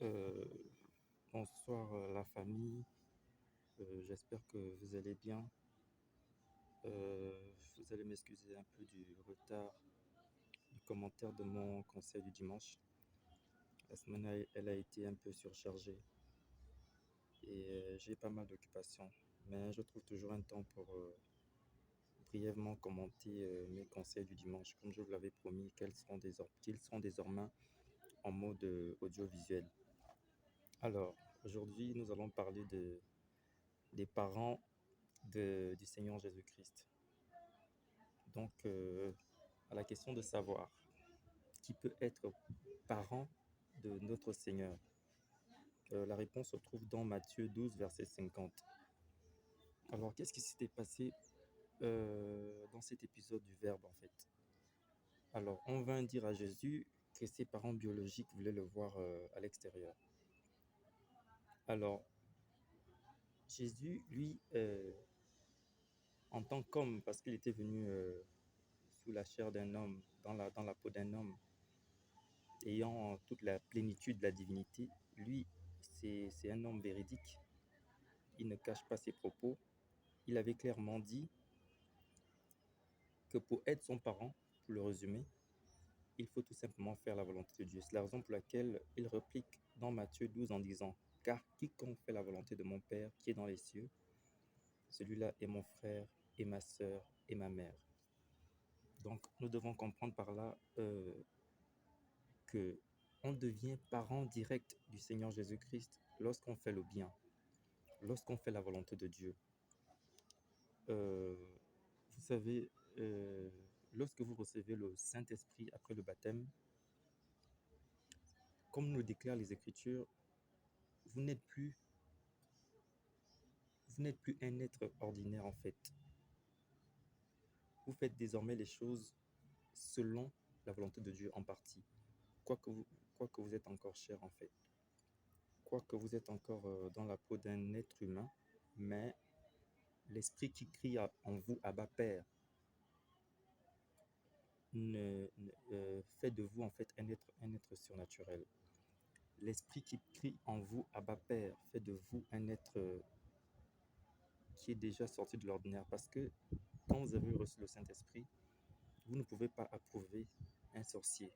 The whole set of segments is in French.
Euh, Bonsoir la famille. J'espère que vous allez bien. Vous allez m'excuser un peu du retard du commentaire de mon conseil du dimanche. La semaine elle a été un peu surchargée et j'ai pas mal d'occupations. Mais je trouve toujours un temps pour brièvement commenter mes conseils du dimanche. Comme je vous l'avais promis, qu'ils seront désormais en mode audiovisuel. Alors, aujourd'hui, nous allons parler des parents du Seigneur Jésus-Christ. Donc, à la question de savoir qui peut être parent de notre Seigneur, la réponse se trouve dans Matthieu 12, verset 50. Alors, qu'est-ce qui s'était passé dans cet épisode du Verbe, en fait? Alors, on vint dire à Jésus que ses parents biologiques voulaient le voir à l'extérieur. Alors, Jésus, lui, en tant qu'homme, parce qu'il était venu sous la chair d'un homme, dans la peau d'un homme, ayant toute la plénitude de la divinité, lui, c'est un homme véridique. Il ne cache pas ses propos. Il avait clairement dit que pour être son parent, pour le résumer, il faut tout simplement faire la volonté de Dieu. C'est la raison pour laquelle il réplique dans Matthieu 12 en disant: Car quiconque fait la volonté de mon Père qui est dans les cieux, celui-là est mon frère et ma sœur et ma mère. Donc, nous devons comprendre par là que on devient parent direct du Seigneur Jésus-Christ lorsqu'on fait le bien, lorsqu'on fait la volonté de Dieu. Euh, Vous savez, lorsque vous recevez le Saint-Esprit après le baptême, comme nous le déclarent les Écritures, vous n'êtes plus, vous n'êtes plus un être ordinaire en fait. Vous faites désormais les choses selon la volonté de Dieu en partie, quoique vous êtes encore chair en fait, quoique vous êtes encore dans la peau d'un être humain, mais l'Esprit qui crie en vous, Abba Père, fait de vous en fait un être surnaturel. L'Esprit qui crie en vous, Abba Père, fait de vous un être qui est déjà sorti de l'ordinaire. Parce que quand vous avez reçu le Saint-Esprit, vous ne pouvez pas approuver un sorcier,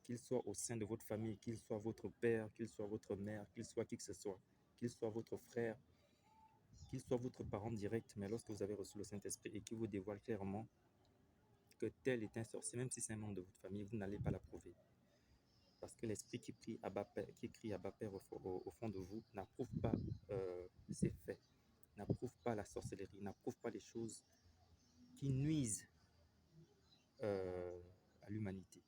qu'il soit au sein de votre famille, qu'il soit votre père, qu'il soit votre mère, qu'il soit qui que ce soit, qu'il soit votre frère, qu'il soit votre parent direct. Mais lorsque vous avez reçu le Saint-Esprit et qu'il vous dévoile clairement que tel est un sorcier, même si c'est un membre de votre famille, vous n'allez pas l'approuver. Parce que l'esprit qui crie Abba Père au fond de vous n'approuve pas ces faits, n'approuve pas la sorcellerie, n'approuve pas les choses qui nuisent à l'humanité.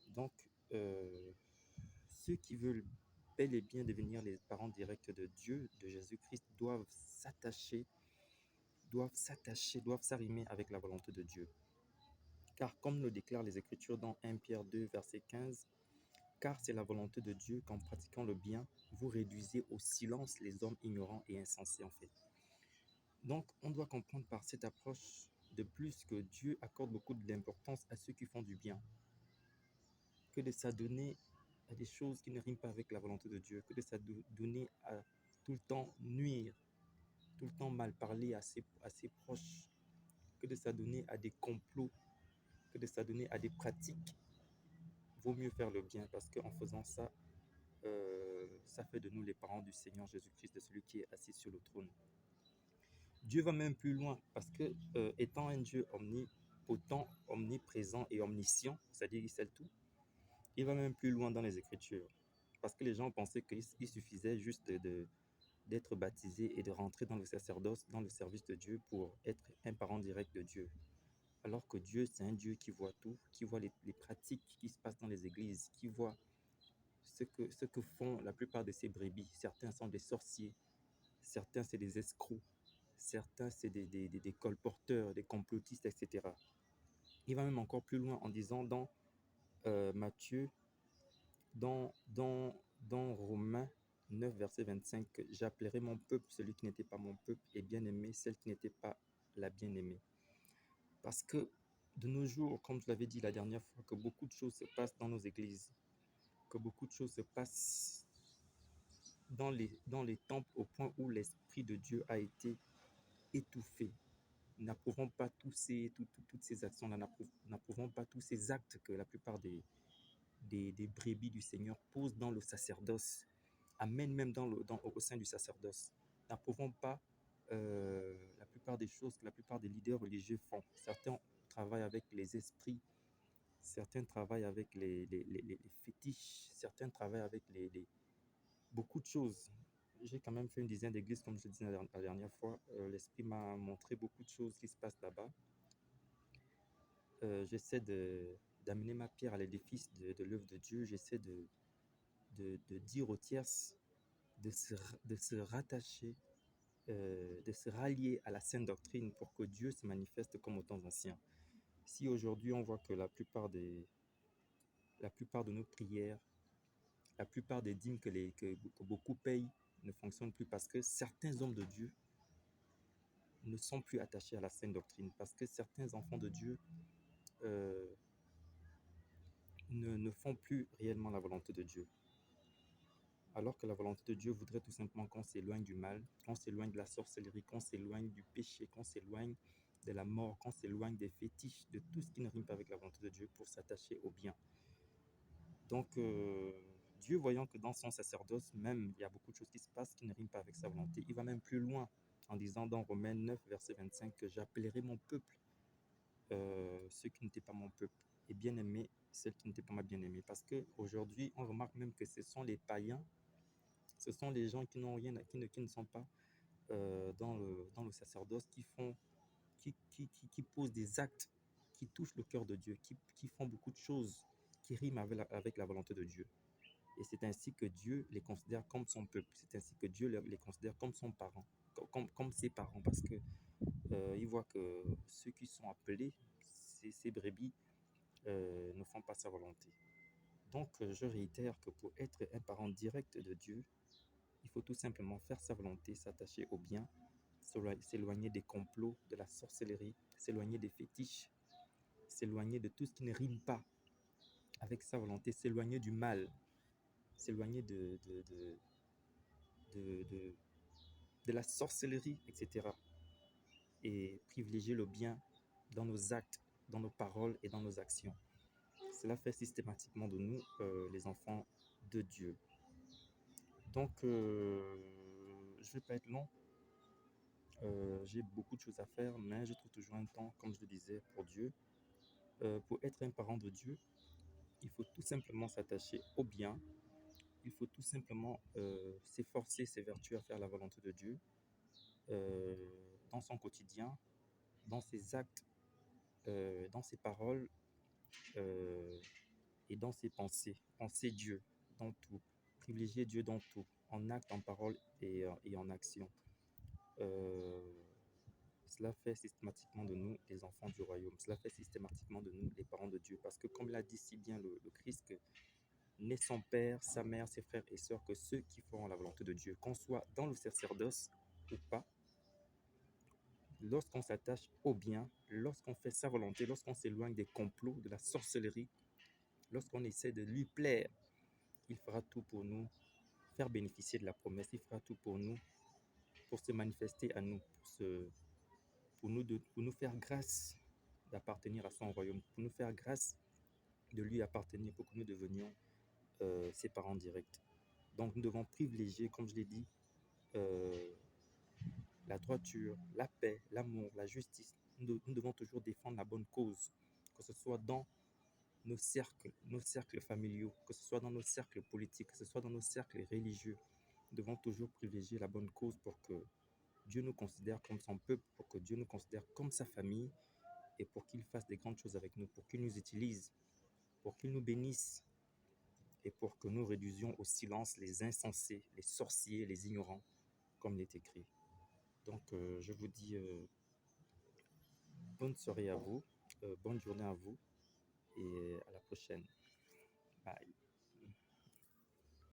Donc, ceux qui veulent bel et bien devenir les parents directs de Dieu, de Jésus-Christ, doivent s'arrimer avec la volonté de Dieu. Car comme le déclarent les Écritures dans 1 Pierre 2, verset 15, car c'est la volonté de Dieu qu'en pratiquant le bien, vous réduisez au silence les hommes ignorants et insensés en fait. Donc, on doit comprendre par cette approche de plus que Dieu accorde beaucoup d'importance à ceux qui font du bien, que de s'adonner à des choses qui ne riment pas avec la volonté de Dieu, que de s'adonner à tout le temps nuire, tout le temps mal parler à ses proches, que de s'adonner à des complots, que de s'adonner à des pratiques. Vaut mieux faire le bien parce qu'en faisant ça, ça fait de nous les parents du Seigneur Jésus-Christ, de celui qui est assis sur le trône. Dieu va même plus loin parce que, étant un Dieu omnipotent, omniprésent et omniscient, c'est-à-dire il sait tout, il va même plus loin dans les Écritures. Parce que les gens pensaient qu'il suffisait juste d'être baptisé et de rentrer dans le sacerdoce, dans le service de Dieu pour être un parent direct de Dieu. Alors que Dieu, c'est un Dieu qui voit tout, qui voit les pratiques qui se passent dans les églises, qui voit ce que font la plupart de ces brebis. Certains sont des sorciers, certains c'est des escrocs, certains c'est des colporteurs, des complotistes, etc. Il va même encore plus loin en disant dans Matthieu, dans Romains 9, verset 25, j'appellerai mon peuple celui qui n'était pas mon peuple et bien-aimé celle qui n'était pas la bien-aimée. Parce que de nos jours, comme je l'avais dit la dernière fois, que beaucoup de choses se passent dans nos églises, que beaucoup de choses se passent dans les temples au point où l'Esprit de Dieu a été étouffé. N'approuvons pas toutes ces actions-là, n'approuvons pas tous ces actes que la plupart des brebis du Seigneur posent dans le sacerdoce, amènent même au sein du sacerdoce. N'approuvons pas la plupart des choses que la plupart des leaders religieux font. Certains travaillent avec les esprits, certains travaillent avec les fétiches, certains travaillent avec beaucoup de choses. J'ai quand même fait une dizaine d'églises, comme je disais la dernière fois. L'Esprit m'a montré beaucoup de choses qui se passent là-bas. J'essaie d'amener ma pierre à l'édifice de l'œuvre de Dieu. J'essaie de dire aux tierces de se rattacher, de se rallier à la sainte doctrine pour que Dieu se manifeste comme aux temps anciens. Si aujourd'hui on voit que la plupart de nos prières, la plupart des dîmes que beaucoup payent ne fonctionnent plus parce que certains hommes de Dieu ne sont plus attachés à la sainte doctrine, parce que certains enfants de Dieu euh, ne font plus réellement la volonté de Dieu. Alors que la volonté de Dieu voudrait tout simplement qu'on s'éloigne du mal, qu'on s'éloigne de la sorcellerie, qu'on s'éloigne du péché, qu'on s'éloigne de la mort, qu'on s'éloigne des fétiches, de tout ce qui ne rime pas avec la volonté de Dieu pour s'attacher au bien. Donc, Dieu, voyant que dans son sacerdoce, même, il y a beaucoup de choses qui se passent qui ne riment pas avec sa volonté, il va même plus loin en disant dans Romains 9, verset 25, que j'appellerai mon peuple ceux qui n'étaient pas mon peuple, et bien-aimé ceux qui n'étaient pas ma bien-aimée. Parce qu'aujourd'hui, on remarque même que ce sont les païens, ce sont les gens qui n'ont rien, qui ne sont pas dans le sacerdoce, qui posent des actes qui touchent le cœur de Dieu, qui font beaucoup de choses qui riment avec la volonté de Dieu. Et c'est ainsi que Dieu les considère comme son peuple. C'est ainsi que Dieu les considère comme son parent, comme ses parents, parce que il voit que ceux qui sont appelés, ces brebis, ne font pas sa volonté. Donc, je réitère que pour être un parent direct de Dieu, il faut tout simplement faire sa volonté, s'attacher au bien, s'éloigner des complots, de la sorcellerie, s'éloigner des fétiches, s'éloigner de tout ce qui ne rime pas avec sa volonté, s'éloigner du mal, s'éloigner de, de la sorcellerie, etc. Et privilégier le bien dans nos actes, dans nos paroles et dans nos actions. Cela fait systématiquement de nous les enfants de Dieu. Donc, je ne vais pas être long. J'ai beaucoup de choses à faire, mais je trouve toujours un temps, comme je le disais, pour Dieu. Pour être un parent de Dieu, il faut tout simplement s'attacher au bien. Il faut tout simplement s'efforcer, s'évertuer à faire la volonté de Dieu dans son quotidien, dans ses actes, dans ses paroles et dans ses pensées. Penser Dieu dans tout. Privilégier Dieu dans tout, en acte, en parole et en action. Cela fait systématiquement de nous les enfants du royaume. Cela fait systématiquement de nous les parents de Dieu. Parce que comme l'a dit si bien le Christ, que n'est son père, sa mère, ses frères et sœurs que ceux qui feront la volonté de Dieu. Qu'on soit dans le sacerdoce ou pas, lorsqu'on s'attache au bien, lorsqu'on fait sa volonté, lorsqu'on s'éloigne des complots, de la sorcellerie, lorsqu'on essaie de lui plaire, il fera tout pour nous faire bénéficier de la promesse. Il fera tout pour nous, pour se manifester à nous, pour nous faire grâce d'appartenir à son royaume, pour nous faire grâce de lui appartenir, pour que nous devenions ses parents directs. Donc nous devons privilégier, comme je l'ai dit, euh, la droiture, la paix, l'amour, la justice. Nous devons toujours défendre la bonne cause, que ce soit dans nos cercles familiaux, que ce soit dans nos cercles politiques, que ce soit dans nos cercles religieux. Nous devons toujours privilégier la bonne cause pour que Dieu nous considère comme son peuple, pour que Dieu nous considère comme sa famille et pour qu'il fasse des grandes choses avec nous, pour qu'il nous utilise, pour qu'il nous bénisse et pour que nous réduisions au silence les insensés, les sorciers, les ignorants, comme il est écrit. Donc, je vous dis bonne soirée à vous, bonne journée à vous et à la prochaine. Bye.